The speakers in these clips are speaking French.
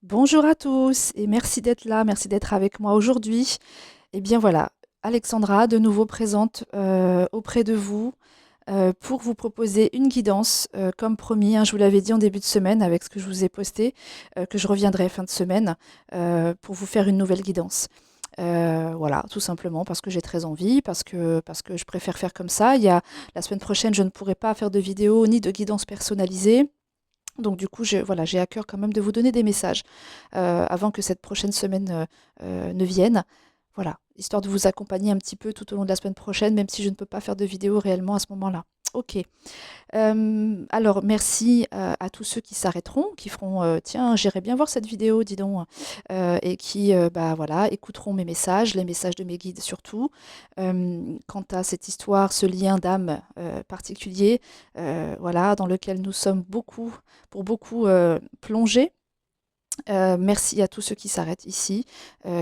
Bonjour à tous et merci d'être là, merci d'être avec moi aujourd'hui. Eh bien voilà, Alexandra, de nouveau présente auprès de vous pour vous proposer une guidance, comme promis, hein, je vous l'avais dit en début de semaine avec ce que je vous ai posté, que je reviendrai fin de semaine pour vous faire une nouvelle guidance. Voilà, tout simplement parce que j'ai très envie, parce que je préfère faire comme ça. La semaine prochaine, je ne pourrai pas faire de vidéo ni de guidance personnalisée. Donc du coup, voilà, j'ai à cœur quand même de vous donner des messages avant que cette prochaine semaine ne vienne. Voilà, histoire de vous accompagner un petit peu tout au long de la semaine prochaine, même si je ne peux pas faire de vidéo réellement à ce moment-là. Ok. Alors, merci à tous ceux qui s'arrêteront, qui feront tiens, j'irai bien voir cette vidéo, dis donc, et qui bah, voilà, écouteront mes messages, les messages de mes guides surtout. Quant à cette histoire, ce lien d'âme particulier, voilà, dans lequel nous sommes beaucoup, pour beaucoup plongés. Merci à tous ceux qui s'arrêtent ici,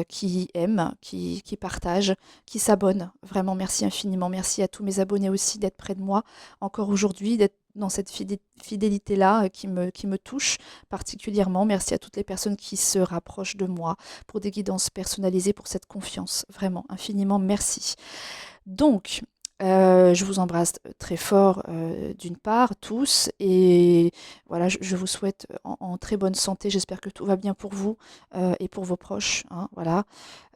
qui aiment, qui partagent, qui s'abonnent. Vraiment, merci infiniment. Merci à tous mes abonnés aussi d'être près de moi encore aujourd'hui, d'être dans cette fidélité-là qui me touche particulièrement. Merci à toutes les personnes qui se rapprochent de moi pour des guidances personnalisées, pour cette confiance. Vraiment, infiniment merci. Donc, je vous embrasse très fort, d'une part, tous, et voilà, je vous souhaite en très bonne santé. J'espère que tout va bien pour vous et pour vos proches, hein, voilà.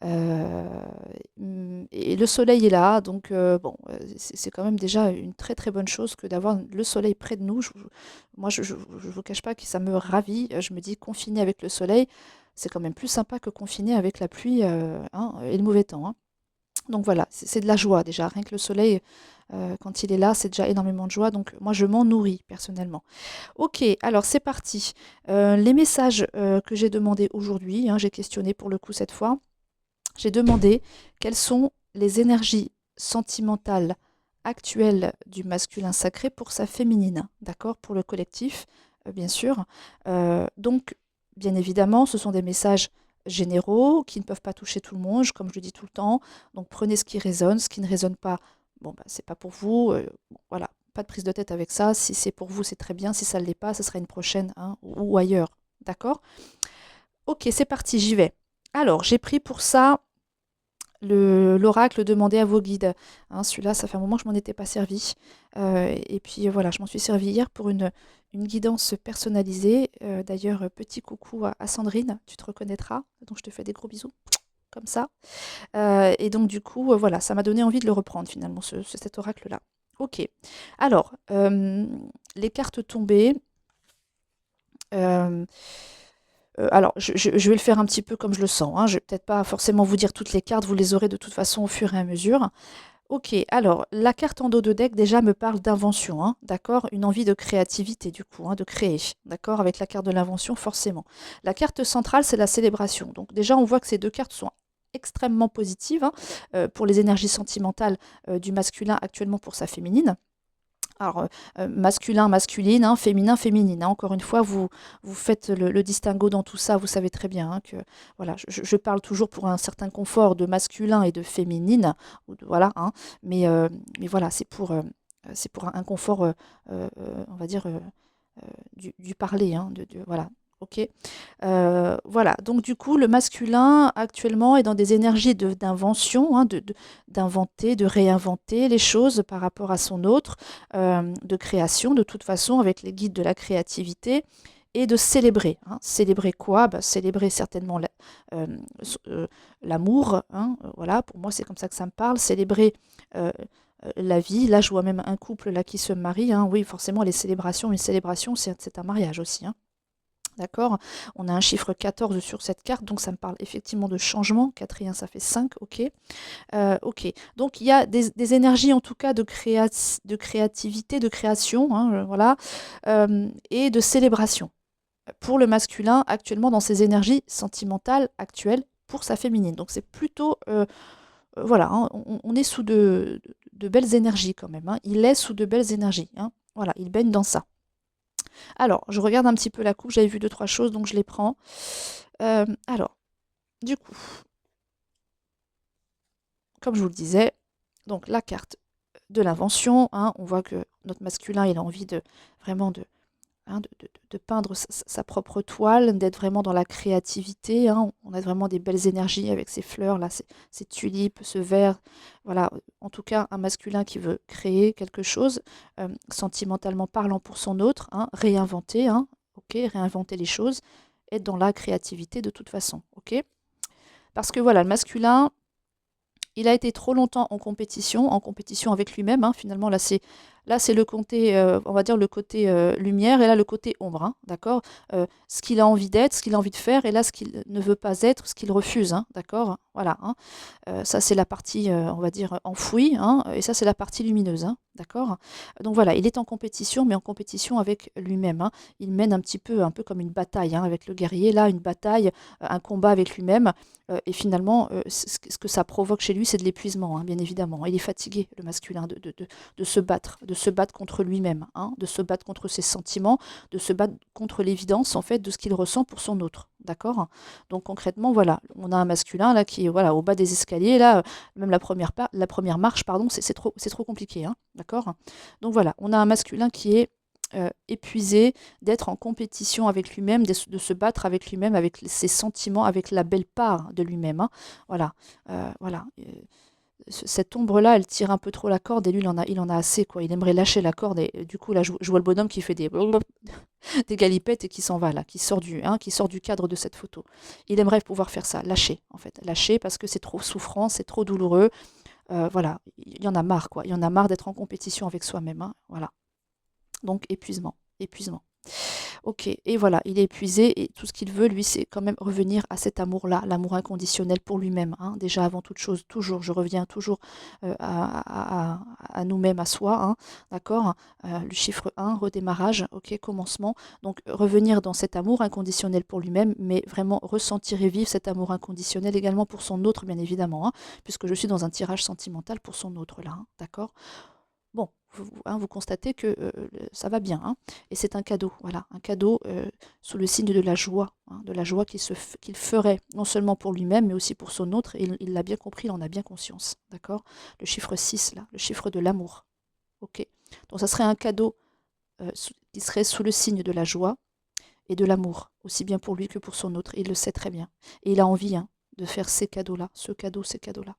Et le soleil est là, donc bon, c'est quand même déjà une très très bonne chose que d'avoir le soleil près de nous. Moi, je ne vous cache pas que ça me ravit. Je me dis, confiner avec le soleil, c'est quand même plus sympa que confiner avec la pluie hein, et le mauvais temps, hein. Donc voilà, c'est de la joie déjà. Rien que le soleil, quand il est là, c'est déjà énormément de joie. Donc moi, je m'en nourris personnellement. Ok, alors c'est parti. Les messages que j'ai demandés aujourd'hui, hein, j'ai questionné pour le coup cette fois. J'ai demandé quelles sont les énergies sentimentales actuelles du masculin sacré pour sa féminine, d'accord, pour le collectif, bien sûr. Donc, bien évidemment, ce sont des messages généraux qui ne peuvent pas toucher tout le monde, comme je le dis tout le temps. Donc, prenez ce qui résonne, ce qui ne résonne pas, bon, bah, c'est pas pour vous. Bon, voilà, pas de prise de tête avec ça. Si c'est pour vous, c'est très bien. Si ça ne l'est pas, ce sera une prochaine hein, ou ailleurs, d'accord. Ok, c'est parti, j'y vais. Alors, j'ai pris pour ça l'oracle demandé à vos guides. Hein, celui-là, ça fait un moment que je m'en étais pas servi. Et puis voilà, je m'en suis servi hier pour une guidance personnalisée. D'ailleurs, petit coucou à Sandrine, tu te reconnaîtras. Donc je te fais des gros bisous, comme ça. Et donc du coup, voilà, ça m'a donné envie de le reprendre finalement, cet oracle-là. Ok. Alors, les cartes tombées. euh, alors, je vais le faire un petit peu comme je le sens, hein. Je vais peut-être pas forcément vous dire toutes les cartes, vous les aurez de toute façon au fur et à mesure. Ok, alors la carte en dos de deck déjà me parle d'invention, hein, d'accord? Une envie de créativité du coup, hein, de créer, d'accord? Avec la carte de l'invention forcément. La carte centrale, c'est la célébration. Donc déjà, on voit que ces deux cartes sont extrêmement positives hein, pour les énergies sentimentales du masculin actuellement pour sa féminine. Alors, masculin, masculine, hein, féminin, féminine, hein. Encore une fois, vous faites le distinguo dans tout ça, vous savez très bien hein, que voilà, je parle toujours pour un certain confort de masculin et de féminine, voilà, hein, mais voilà, c'est pour un confort, on va dire, du parler, hein, voilà. Ok. Voilà. Donc du coup, le masculin actuellement est dans des énergies d'invention, hein, d'inventer, de réinventer les choses par rapport à son autre, de création, de toute façon, avec les guides de la créativité, et de célébrer. Hein. Célébrer quoi? Bah, célébrer certainement euh, l'amour. Hein, voilà, pour moi, c'est comme ça que ça me parle. Célébrer euh, la vie. Là, je vois même un couple là qui se marie. Hein. Oui, forcément, les célébrations, une célébration, c'est un mariage aussi. Hein. D'accord. On a un chiffre 14 sur cette carte, donc ça me parle effectivement de changement. 4 et 1, ça fait 5, ok. Ok. Donc il y a des énergies en tout cas de créativité, de création, hein, voilà, et de célébration. Pour le masculin, actuellement dans ses énergies sentimentales actuelles pour sa féminine. Donc c'est plutôt, voilà, hein, on est sous de belles énergies quand même. Hein. Il est sous de belles énergies. Hein. Voilà, il baigne dans ça. Alors, je regarde un petit peu la coupe, j'avais vu deux, trois choses, donc je les prends. Alors, du coup, comme je vous le disais, donc la carte de l'invention, hein, on voit que notre masculin, il a envie de vraiment hein, de peindre sa propre toile, d'être vraiment dans la créativité, hein. On a vraiment des belles énergies avec ces fleurs là, ces tulipes, ce vert. Voilà, en tout cas, un masculin qui veut créer quelque chose, sentimentalement parlant pour son autre, hein, réinventer, hein, ok, réinventer les choses, être dans la créativité de toute façon, ok. Parce que voilà, le masculin, il a été trop longtemps en compétition avec lui-même, hein. Finalement, là, c'est le côté, on va dire le côté lumière, et là le côté ombre, hein, d'accord. Ce qu'il a envie d'être, ce qu'il a envie de faire, et là ce qu'il ne veut pas être, ce qu'il refuse, hein, d'accord. Voilà, hein. Ça c'est la partie, on va dire enfouie, hein, et ça c'est la partie lumineuse, hein, d'accord. Donc voilà, il est en compétition, mais en compétition avec lui-même, hein. Il mène un peu comme une bataille, hein, avec le guerrier, là, une bataille, un combat avec lui-même. Et finalement, ce que ça provoque chez lui, c'est de l'épuisement, hein, bien évidemment. Il est fatigué, le masculin, de se battre contre lui-même, hein, de se battre contre ses sentiments, de se battre contre l'évidence, en fait, de ce qu'il ressent pour son autre. D'accord. Donc concrètement, voilà, on a un masculin là qui est voilà, au bas des escaliers, là, même la première marche, pardon, c'est trop compliqué, hein, d'accord. Donc voilà, on a un masculin qui est épuisé, d'être en compétition avec lui-même, de se battre avec lui-même, avec ses sentiments, avec la belle part de lui-même, hein. Voilà, voilà. Cette ombre-là, elle tire un peu trop la corde, et lui, il en a assez, quoi. Il aimerait lâcher la corde, et du coup, là, je vois le bonhomme qui fait des galipettes et qui s'en va, là, qui sort du cadre de cette photo. Il aimerait pouvoir faire ça, lâcher, en fait. Lâcher parce que c'est trop souffrant, c'est trop douloureux. Voilà, il y en a marre, quoi. Il y en a marre d'être en compétition avec soi-même, hein. Voilà. Donc, épuisement, épuisement. Ok, et voilà, il est épuisé, et tout ce qu'il veut, lui, c'est quand même revenir à cet amour-là, l'amour inconditionnel pour lui-même, hein. Déjà, avant toute chose, toujours, je reviens toujours à nous-mêmes, à soi, hein, d'accord. Le chiffre 1, redémarrage, ok, commencement. Donc, revenir dans cet amour inconditionnel pour lui-même, mais vraiment ressentir et vivre cet amour inconditionnel également pour son autre, bien évidemment, hein, puisque je suis dans un tirage sentimental pour son autre, là, hein, d'accord. Bon, hein, vous constatez que ça va bien, hein, et c'est un cadeau, voilà, un cadeau sous le signe de la joie, hein, de la joie qu'il ferait non seulement pour lui-même, mais aussi pour son autre, et il l'a bien compris, il en a bien conscience, d'accord. Le chiffre 6 là, le chiffre de l'amour, ok. Donc ça serait un cadeau qui serait sous le signe de la joie et de l'amour, aussi bien pour lui que pour son autre, et il le sait très bien. Et il a envie, hein, de faire ces cadeaux-là, ces cadeaux-là.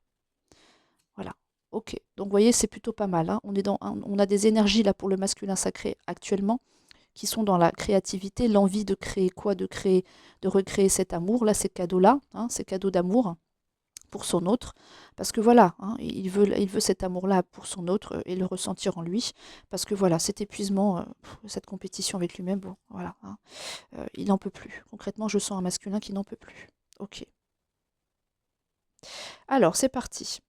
Voilà. Ok. Donc, vous voyez, c'est plutôt pas mal, hein. On a des énergies là pour le masculin sacré actuellement qui sont dans la créativité, l'envie de créer quoi, de recréer cet amour, là, ces cadeaux-là, hein, ces cadeaux d'amour pour son autre. Parce que voilà, hein, il veut cet amour-là pour son autre, et le ressentir en lui. Parce que voilà, cet épuisement, cette compétition avec lui-même, bon, voilà, hein, il n'en peut plus. Concrètement, je sens un masculin qui n'en peut plus. Ok. Alors, c'est parti.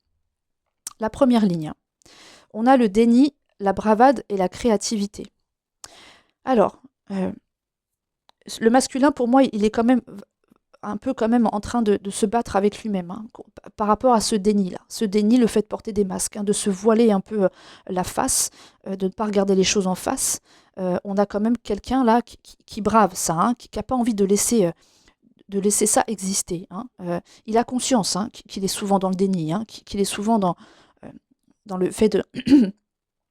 La première ligne. On a le déni, la bravade et la créativité. Alors, le masculin, pour moi, il est quand même un peu quand même en train de se battre avec lui-même, hein, par rapport à ce déni-là. Ce déni, le fait de porter des masques, hein, de se voiler un peu la face, de ne pas regarder les choses en face. On a quand même quelqu'un là qui brave ça, hein, qui n'a pas envie de laisser ça exister, hein. Il a conscience, hein, qu'il est souvent dans le déni, hein, qu'il est souvent dans le fait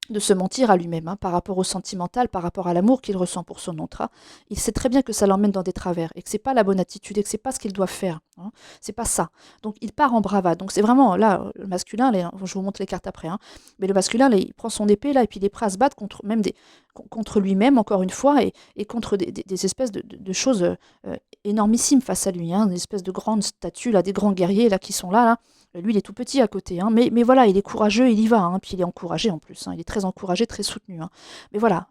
de se mentir à lui-même, hein, par rapport au sentimental, par rapport à l'amour qu'il ressent pour son autre, hein. Il sait très bien que ça l'emmène dans des travers, et que c'est pas la bonne attitude, et que c'est pas ce qu'il doit faire, hein. C'est pas ça. Donc il part en bravade. Donc c'est vraiment là le masculin. Je vous montre les cartes après, hein. Mais le masculin, là, il prend son épée là, et puis il est prêt à se battre contre lui-même, encore une fois, et contre des espèces de choses énormissimes face à lui, hein, des espèces de grandes statues là, des grands guerriers là qui sont là, là. Lui, il est tout petit à côté, hein, mais voilà, il est courageux, il y va, hein, puis il est encouragé en plus, hein, il est très encouragé, très soutenu, hein. Mais voilà,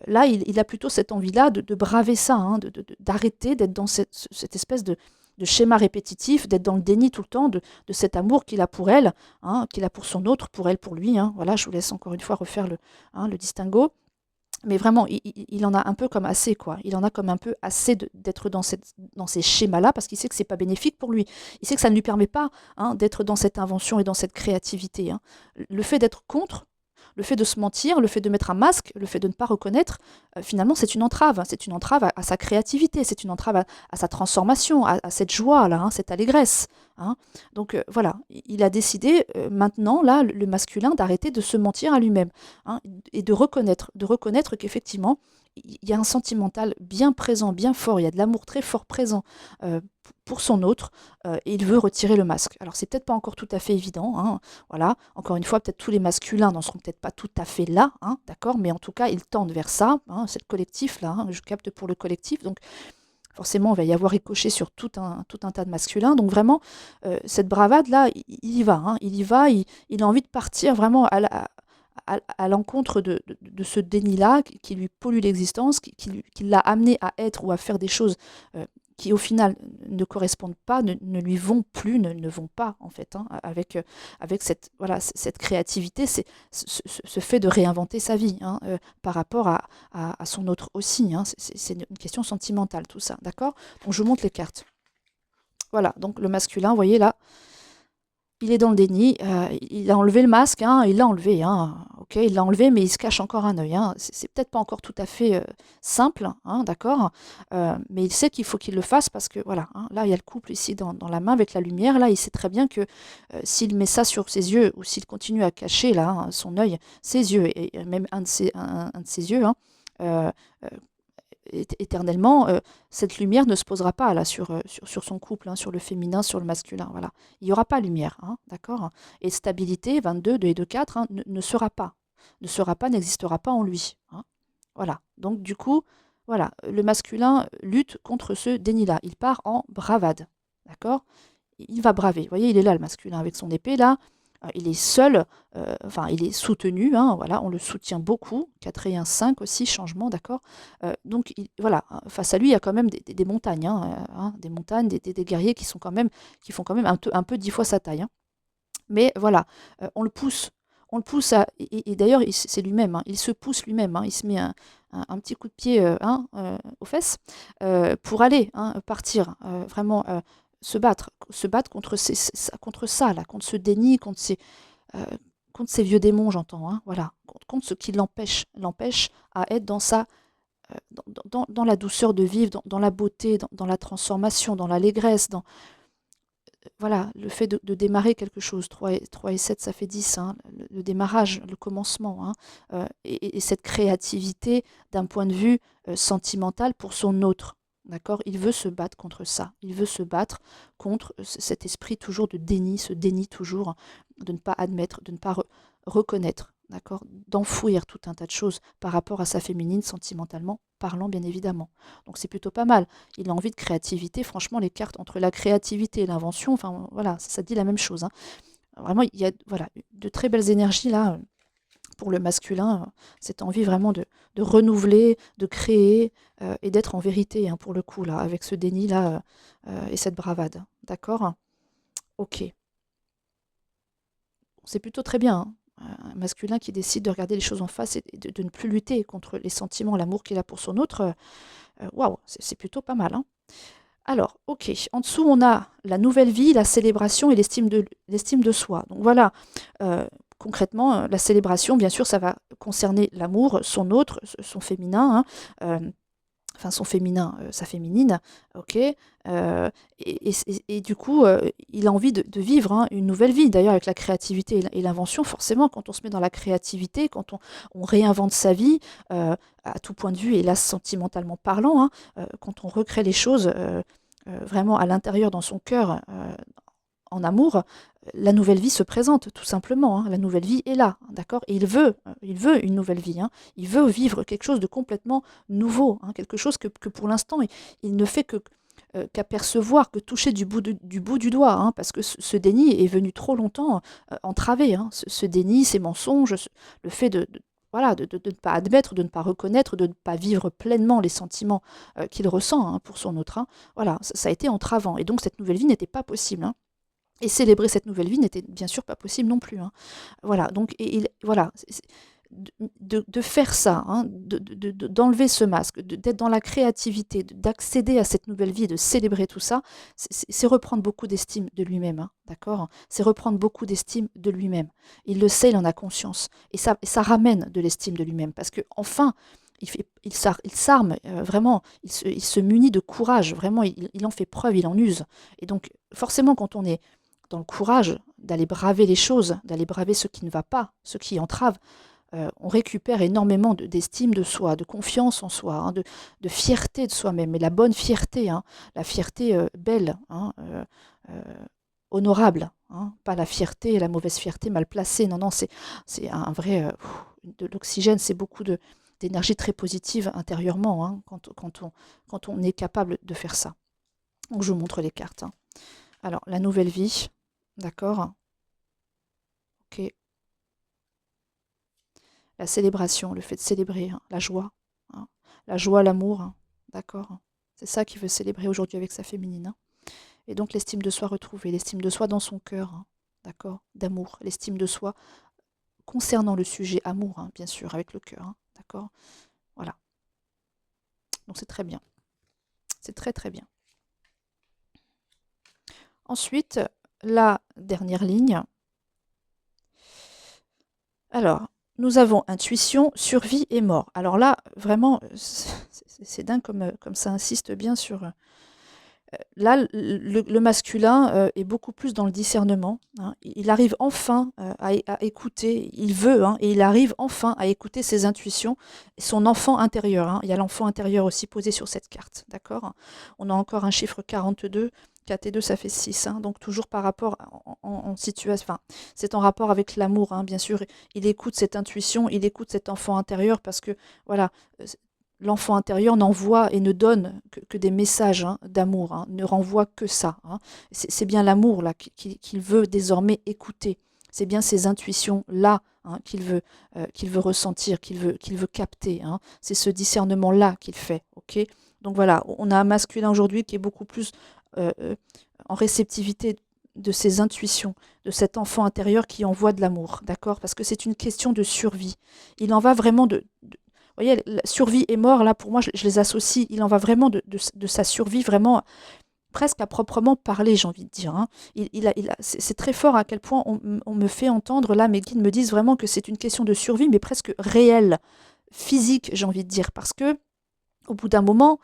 là, il a plutôt cette envie-là de braver ça, hein, d'arrêter d'être dans cette espèce de schéma répétitif, d'être dans le déni tout le temps de cet amour qu'il a pour elle, hein, qu'il a pour son autre, pour elle, pour lui, hein. Voilà, je vous laisse encore une fois refaire le distinguo. Mais vraiment, il en a un peu comme assez, quoi. Il en a comme un peu assez d'être dans ces schémas-là, parce qu'il sait que c'est pas bénéfique pour lui. Il sait que ça ne lui permet pas, hein, d'être dans cette invention et dans cette créativité, hein. Le fait d'être contre, le fait de se mentir, le fait de mettre un masque, le fait de ne pas reconnaître, finalement, c'est une entrave, hein. C'est une entrave à sa créativité, c'est une entrave à sa transformation, à cette joie-là, hein, cette allégresse, hein. Donc voilà, il a décidé maintenant, là, le masculin, d'arrêter de se mentir à lui-même, hein, et de reconnaître qu'effectivement, il y a un sentimental bien présent, bien fort, il y a de l'amour très fort présent pour son autre, et il veut retirer le masque. Alors c'est peut-être pas encore tout à fait évident, hein, voilà. Encore une fois, peut-être tous les masculins n'en seront peut-être pas tout à fait là, hein, d'accord, mais en tout cas, ils tendent vers ça, hein, c'est le collectif là, hein, je capte pour le collectif, donc forcément, il va y avoir ricoché sur tout un tas de masculins. Donc vraiment, cette bravade-là, il y va, hein, il y va, il a envie de partir vraiment à l'encontre de ce déni-là qui lui pollue l'existence, qui l'a amené à être ou à faire des choses qui au final ne correspondent pas, ne lui vont plus, ne vont pas en fait, hein, avec cette, voilà, cette créativité, ce fait de réinventer sa vie, hein, par rapport à son autre aussi. Hein, c'est une question sentimentale tout ça, d'accord. Donc je vous montre les cartes. Voilà, donc le masculin, vous voyez là, il est dans le déni, il a enlevé le masque, hein, il l'a enlevé, hein, ok, il l'a enlevé, mais il se cache encore un œil. Hein, c'est peut-être pas encore tout à fait simple, hein, d'accord, mais il sait qu'il faut qu'il le fasse parce que voilà, hein, là il y a le couple ici dans la main avec la lumière, là il sait très bien que s'il met ça sur ses yeux ou s'il continue à cacher là son œil, ses yeux et même un de ses yeux, hein, euh, euh, éternellement, cette lumière ne se posera pas là sur son couple, hein, sur le féminin, sur le masculin. Voilà. Il n'y aura pas lumière, hein, d'accord. Et stabilité, 22, 2 et 2, 4, hein, ne sera pas. Ne sera pas, n'existera pas en lui. Hein. Voilà. Donc du coup, voilà, le masculin lutte contre ce déni-là. Il part en bravade. D'accord. Il va braver. Vous voyez, il est là, le masculin, avec son épée, là. Il est seul, enfin, il est soutenu, hein, voilà, on le soutient beaucoup. 4 et 1, 5 aussi, changement, d'accord. Donc, voilà, hein, face à lui, il y a quand même des montagnes, hein, des montagnes, des guerriers qui font quand même un peu 10 fois sa taille. Hein. Mais voilà, on le pousse et d'ailleurs, c'est lui-même, hein, il se pousse lui-même, hein, il se met un petit coup de pied hein, aux fesses pour aller hein, partir, vraiment se battre contre ça, là, contre ce déni, euh, contre ces vieux démons, j'entends, hein, voilà, contre ce qui l'empêche à être dans dans la douceur de vivre, dans la beauté, dans la transformation, dans l'allégresse, voilà, le fait de démarrer quelque chose, 3 et 7, ça fait 10, hein, le démarrage, le commencement, hein, et cette créativité d'un point de vue sentimental pour son autre. D'accord. Il veut se battre contre ça. Il veut se battre contre cet esprit toujours de déni, ce déni toujours, de ne pas admettre, de ne pas reconnaître, d'accord, d'enfouir tout un tas de choses par rapport à sa féminine, sentimentalement parlant, bien évidemment. Donc c'est plutôt pas mal. Il a envie de créativité. Franchement, les cartes entre la créativité et l'invention, enfin voilà, ça dit la même chose. Hein. Vraiment, il y a voilà, de très belles énergies là pour le masculin. Cette envie vraiment de renouveler, de créer et d'être en vérité, hein, pour le coup, là, avec ce déni là et cette bravade. D'accord. Ok. C'est plutôt très bien. Hein. Un masculin qui décide de regarder les choses en face et de ne plus lutter contre les sentiments, l'amour qu'il a pour son autre, waouh, c'est plutôt pas mal. Hein. Alors, ok, en dessous, on a la nouvelle vie, la célébration et l'estime de soi. Donc voilà, concrètement, la célébration, bien sûr, ça va concerner l'amour, son autre, son féminin, hein, enfin son féminin, sa féminine, ok, et du coup, il a envie de vivre hein, une nouvelle vie. D'ailleurs, avec la créativité et l'invention, forcément, quand on se met dans la créativité, quand on réinvente sa vie, à tout point de vue, et là, sentimentalement parlant, hein, quand on recrée les choses vraiment à l'intérieur, dans son cœur, en amour, la nouvelle vie se présente, tout simplement. Hein. La nouvelle vie est là, d'accord. Et il veut une nouvelle vie. Hein. Il veut vivre quelque chose de complètement nouveau, hein, quelque chose que pour l'instant, il ne fait qu'apercevoir, que toucher du bout du doigt, hein, parce que ce déni est venu trop longtemps entraver. Hein. Ce déni, ces mensonges, le fait voilà, de ne pas admettre, de ne pas reconnaître, de ne pas vivre pleinement les sentiments qu'il ressent hein, pour son autre. Hein. Voilà, ça a été entravant. Et donc cette nouvelle vie n'était pas possible. Hein. Et célébrer cette nouvelle vie n'était bien sûr pas possible non plus. Hein. Voilà, donc voilà, de faire ça, hein, d'enlever ce masque, d'être dans la créativité, d'accéder à cette nouvelle vie, de célébrer tout ça, c'est reprendre beaucoup d'estime de lui-même, hein, d'accord. C'est reprendre beaucoup d'estime de lui-même. Il le sait, il en a conscience. Et ça ramène de l'estime de lui-même, parce que enfin, il s'arme, vraiment, il se munit de courage, vraiment, il en fait preuve, il en use. Et donc, forcément, quand on est dans le courage d'aller braver les choses, d'aller braver ce qui ne va pas, ce qui entrave, on récupère énormément d'estime de soi, de confiance en soi, hein, de fierté de soi-même, et la bonne fierté, hein, la fierté belle, hein, euh, honorable, hein, pas la fierté, la mauvaise fierté mal placée. Non, non, c'est un vrai... de l'oxygène, c'est beaucoup d'énergie très positive intérieurement, hein, quand on est capable de faire ça. Donc je vous montre les cartes, hein. Alors, la nouvelle vie, d'accord, ok. La célébration, le fait de célébrer, hein, hein, la joie, l'amour, hein, d'accord. C'est ça qu'il veut célébrer aujourd'hui avec sa féminine, hein. Et donc l'estime de soi retrouvée, l'estime de soi dans son cœur, hein, d'accord, d'amour, l'estime de soi concernant le sujet amour, hein, bien sûr, avec le cœur, hein, d'accord. Voilà, donc c'est très bien, c'est très très bien. Ensuite, la dernière ligne. Alors, nous avons intuition, survie et mort. Alors là, vraiment, c'est dingue comme ça insiste bien sur... Là, le masculin est beaucoup plus dans le discernement, hein. Il arrive enfin à écouter, il veut, hein, et il arrive enfin à écouter ses intuitions, et son enfant intérieur, hein. Il y a l'enfant intérieur aussi posé sur cette carte, d'accord. On a encore un chiffre 42, 4 et 2, ça fait 6, hein, donc toujours par rapport en situation, enfin, c'est en rapport avec l'amour, hein, bien sûr. Il écoute cette intuition, il écoute cet enfant intérieur parce que, voilà, l'enfant intérieur n'envoie et ne donne que des messages, hein, d'amour, hein, ne renvoie que ça, hein. C'est bien l'amour là qu'il veut désormais écouter. C'est bien ces intuitions-là, hein, qu'il veut ressentir, qu'il veut capter, hein. C'est ce discernement-là qu'il fait. Ok. Donc voilà, on a un masculin aujourd'hui qui est beaucoup plus euh, euh, en réceptivité de ses intuitions, de cet enfant intérieur qui envoie de l'amour, d'accord. Parce que c'est une question de survie. Il en va vraiment vous voyez, la survie et mort, là, pour moi, je les associe. Il en va vraiment de sa survie, vraiment presque à proprement parler, j'ai envie de dire, hein. C'est très fort à quel point on me fait entendre, là, mes guides me disent vraiment que c'est une question de survie, mais presque réelle, physique, j'ai envie de dire. Parce que au bout d'un moment,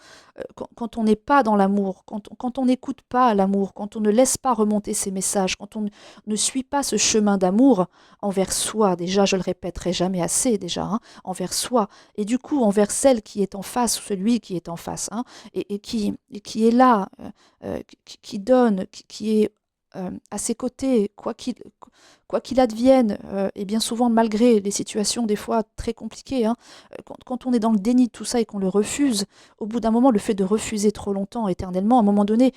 quand on n'est pas dans l'amour, quand on n'écoute pas l'amour, quand on ne laisse pas remonter ces messages, quand on ne suit pas ce chemin d'amour envers soi, déjà, je le répéterai jamais assez déjà, hein, envers soi, et du coup envers celle qui est en face, ou celui qui est en face, hein, et qui est là, qui donne, qui est à ses côtés, quoi qu'il advienne, et bien souvent malgré les situations des fois très compliquées, hein, quand on est dans le déni de tout ça et qu'on le refuse, au bout d'un moment, le fait de refuser trop longtemps, éternellement, à un moment donné,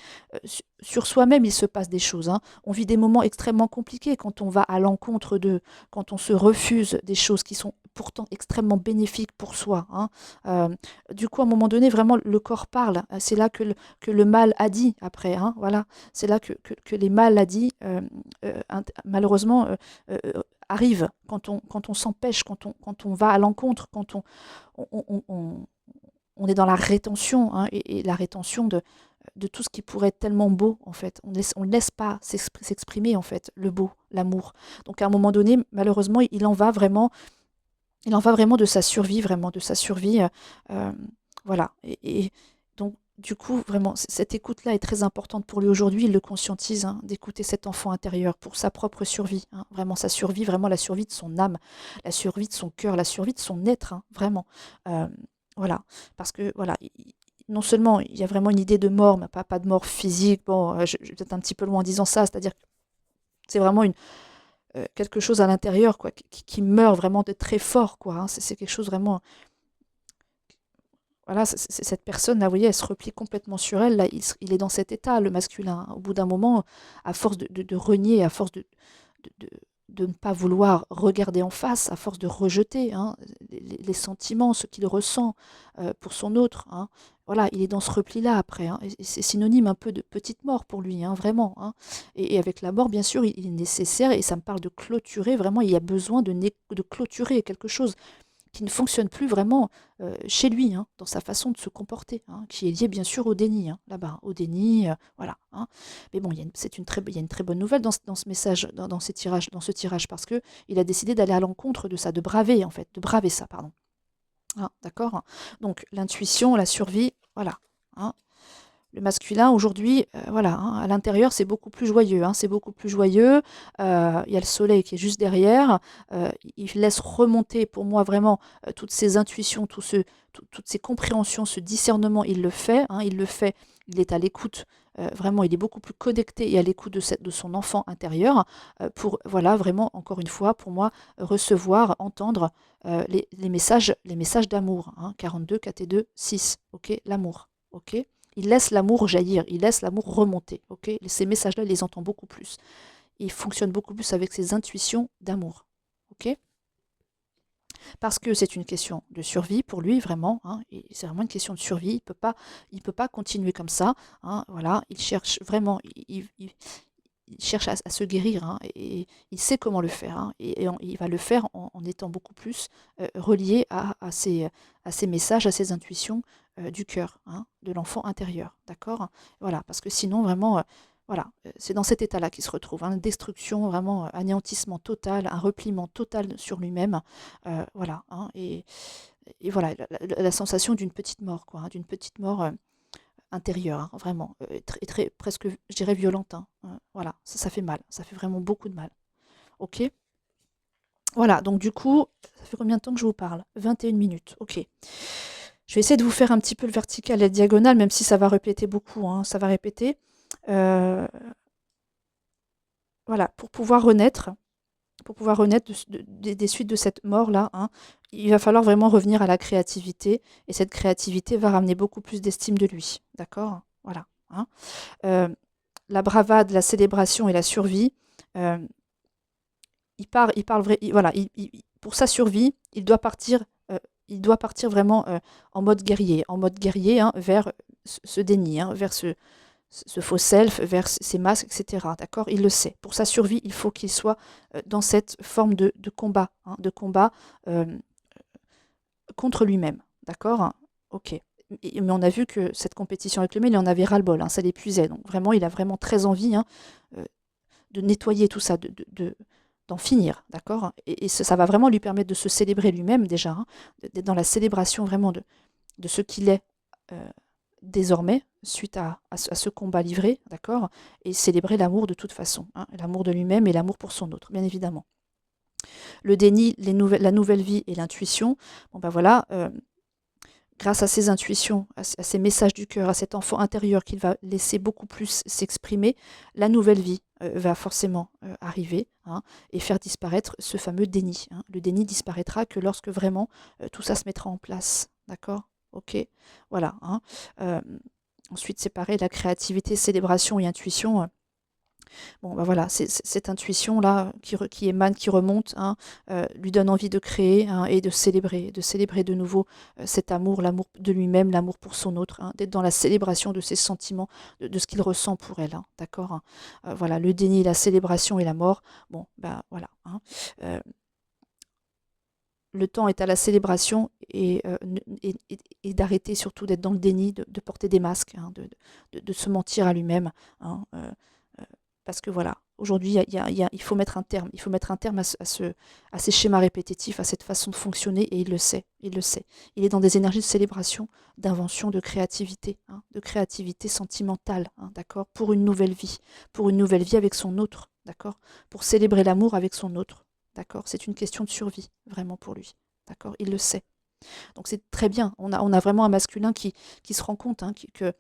sur soi-même, il se passe des choses, hein. On vit des moments extrêmement compliqués quand on va à l'encontre de, quand on se refuse des choses qui sont pourtant extrêmement bénéfiques pour soi, hein. Euh, du coup, à un moment donné, vraiment, le corps parle. C'est là que le mal a dit après, hein, voilà. C'est là que les maladies, malheureusement, arrivent quand on s'empêche, quand on va à l'encontre, quand on est dans la rétention, hein, et la rétention de tout ce qui pourrait être tellement beau, en fait. On ne laisse pas s'exprimer, en fait, le beau, l'amour. Donc, à un moment donné, malheureusement, il en va vraiment de sa survie, vraiment, de sa survie. Euh, voilà. Et donc, du coup, vraiment, cette écoute-là est très importante pour lui aujourd'hui. Il le conscientise, hein, d'écouter cet enfant intérieur pour sa propre survie, hein, vraiment sa survie, vraiment la survie de son âme, la survie de son cœur, la survie de son être, hein, vraiment. Euh, voilà. Parce que, voilà, non seulement il y a vraiment une idée de mort, mais pas de mort physique. Bon, je vais peut-être un petit peu loin en disant ça, c'est-à-dire que c'est vraiment quelque chose à l'intérieur, quoi, qui meurt vraiment de très fort, quoi, hein. C'est quelque chose vraiment... Voilà, cette personne, là, vous voyez, elle se replie complètement sur elle. Là, il est dans cet état, le masculin, hein. Au bout d'un moment, à force de renier, à force de, de- de ne pas vouloir regarder en face, à force de rejeter, hein, les sentiments, ce qu'il ressent pour son autre, hein. Voilà, il est dans ce repli-là après, hein. Et c'est synonyme un peu de petite mort pour lui, hein, vraiment, hein. Et avec la mort, bien sûr, il est nécessaire, et ça me parle de clôturer, vraiment, il y a besoin de clôturer quelque chose qui ne fonctionne plus vraiment chez lui, hein, dans sa façon de se comporter, hein, qui est lié bien sûr au déni, hein, là-bas, au déni, voilà, hein. Mais bon, il y a une très bonne nouvelle dans ce message, dans ce tirage, parce que il a décidé d'aller à l'encontre de ça, de braver en fait, de braver ça, pardon. Hein, d'accord. Donc l'intuition, la survie, voilà, hein. Le masculin aujourd'hui, voilà, hein, à l'intérieur, c'est beaucoup plus joyeux, hein, c'est beaucoup plus joyeux. Il y a le soleil qui est juste derrière. Il laisse remonter pour moi vraiment toutes ces intuitions, toutes ces compréhensions, ce discernement, il le fait, hein, il le fait, il est à l'écoute, vraiment, il est beaucoup plus connecté et à l'écoute de son enfant intérieur pour, voilà, vraiment, encore une fois, pour moi, recevoir, entendre les messages d'amour. Hein, 42, KT2, 6, ok, l'amour, ok. Il laisse l'amour jaillir, il laisse l'amour remonter, ok. Ces messages-là, il les entend beaucoup plus. Il fonctionne beaucoup plus avec ses intuitions d'amour, ok. Parce que c'est une question de survie pour lui, vraiment, hein, et c'est vraiment une question de survie. Il peut pas continuer comme ça, hein, voilà. Il cherche vraiment, il cherche à se guérir, hein, et il sait comment le faire, hein, et il va le faire en étant beaucoup plus relié à ses messages, à ses intuitions du cœur, hein, de l'enfant intérieur, d'accord. Voilà, parce que sinon, vraiment, voilà, c'est dans cet état-là qu'il se retrouve, hein, destruction, vraiment anéantissement total, un repliement total sur lui-même, voilà, hein, et voilà, la sensation d'une petite mort, quoi, hein, d'une petite mort intérieure, hein, vraiment, très, presque, je dirais, violente, hein, voilà, ça fait mal, ça fait vraiment beaucoup de mal. Ok. Voilà, donc du coup, ça fait combien de temps que je vous parle? 21 minutes, ok. Je vais essayer de vous faire un petit peu le vertical et le diagonal, même si ça va répéter beaucoup, hein, ça va répéter. Euh, voilà, pour pouvoir renaître des suites de cette mort-là, hein, il va falloir vraiment revenir à la créativité, et cette créativité va ramener beaucoup plus d'estime de lui, d'accord? Voilà, hein. Euh, la bravade, la célébration et la survie, euh, voilà, pour sa survie, il doit partir vraiment en mode guerrier, hein, vers ce déni, hein, vers ce faux self, vers ces masques, etc. D'accord. Il le sait. Pour sa survie, il faut qu'il soit dans cette forme de combat, hein, de combat euh, contre lui-même. D'accord. Ok. Mais on a vu que cette compétition avec lui-même, il en avait ras-le-bol, hein, ça l'épuisait. Donc vraiment, il a vraiment très envie, hein, euh, de nettoyer tout ça, d'en finir, d'accord. Et ça va vraiment lui permettre de se célébrer lui-même déjà, hein, d'être dans la célébration vraiment de ce qu'il est euh, désormais, suite à ce combat livré, d'accord, et célébrer l'amour de toute façon, hein, l'amour de lui-même et l'amour pour son autre, bien évidemment. Le déni, la nouvelle vie et l'intuition, bon ben voilà, grâce à ses intuitions, à ces messages du cœur, à cet enfant intérieur qu'il va laisser beaucoup plus s'exprimer, la nouvelle vie va forcément arriver, hein, et faire disparaître ce fameux déni, hein. Le déni disparaîtra que lorsque vraiment tout ça se mettra en place. D'accord. Ok. Voilà, hein. Euh, Ensuite, séparer la créativité, célébration et intuition. Bon, bah voilà, cette intuition-là qui émane, qui remonte, hein, lui donne envie de créer, hein, et de célébrer de nouveau cet amour, l'amour de lui-même, l'amour pour son autre, hein, d'être dans la célébration de ses sentiments, de ce qu'il ressent pour elle, hein, d'accord, hein. Voilà, le déni, la célébration et la mort, bon, ben voilà, hein. Euh, le temps est à la célébration et d'arrêter surtout d'être dans le déni, de porter des masques, hein, de se mentir à lui-même, hein, euh, parce que voilà, aujourd'hui, il faut mettre un terme. Il faut mettre un terme à ces schémas répétitifs, à cette façon de fonctionner, et il le sait. Il le sait. Il est dans des énergies de célébration, d'invention, de créativité, hein, de créativité sentimentale, hein, d'accord, pour une nouvelle vie avec son autre, d'accord, pour célébrer l'amour avec son autre, d'accord. C'est une question de survie, vraiment pour lui, d'accord. Il le sait. Donc c'est très bien. On a vraiment un masculin qui se rend compte, hein, que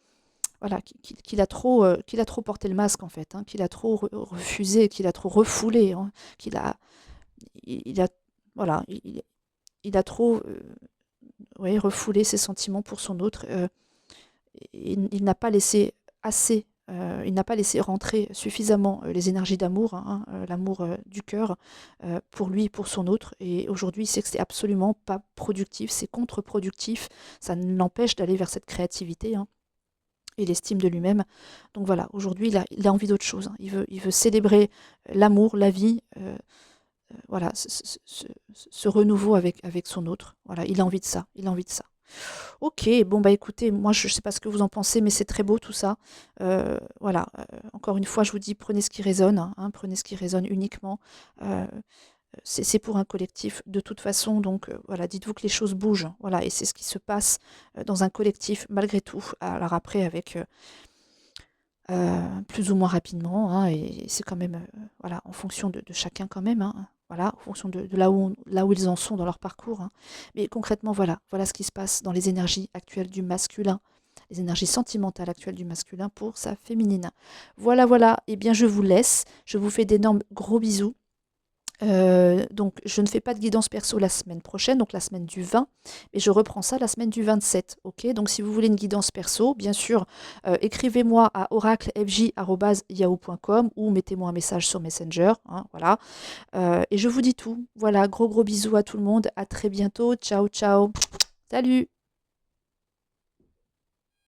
voilà, qu'il a trop porté le masque en fait, hein, qu'il a trop refusé, qu'il a trop refoulé, hein, qu'il a, il a, voilà, il a trop, ouais, refoulé ses sentiments pour son autre. Il n'a pas laissé assez, il n'a pas laissé rentrer suffisamment les énergies d'amour, hein, l'amour du cœur, pour lui et pour son autre. Et aujourd'hui, il sait que c'est absolument pas productif, c'est contre-productif. Ça l'empêche d'aller vers cette créativité, hein, et l'estime de lui-même. Donc voilà, aujourd'hui, il a envie d'autre chose, hein. Il veut célébrer l'amour, la vie, voilà, ce renouveau avec son autre. Voilà, il a envie de ça, il a envie de ça. Ok, bon bah écoutez, moi je ne sais pas ce que vous en pensez, mais c'est très beau tout ça. Voilà, encore une fois, je vous dis, prenez ce qui résonne, hein, prenez ce qui résonne uniquement. Euh, c'est pour un collectif de toute façon, donc voilà, dites-vous que les choses bougent, voilà, et c'est ce qui se passe dans un collectif malgré tout. Alors après, avec plus ou moins rapidement, hein, et c'est quand même voilà, en fonction de chacun quand même, hein, voilà, en fonction de là où ils en sont dans leur parcours, hein. Mais concrètement, voilà ce qui se passe dans les énergies actuelles du masculin, les énergies sentimentales actuelles du masculin pour sa féminine. Voilà, voilà, et bien je vous laisse, je vous fais d'énormes gros bisous. Donc je ne fais pas de guidance perso la semaine prochaine, donc la semaine du 20, mais je reprends ça la semaine du 27, ok? Donc si vous voulez une guidance perso, bien sûr, écrivez-moi à oraclefj@yahoo.com ou mettez-moi un message sur Messenger, hein, voilà. Et je vous dis tout. Voilà, gros bisous à tout le monde, à très bientôt, ciao ciao, salut!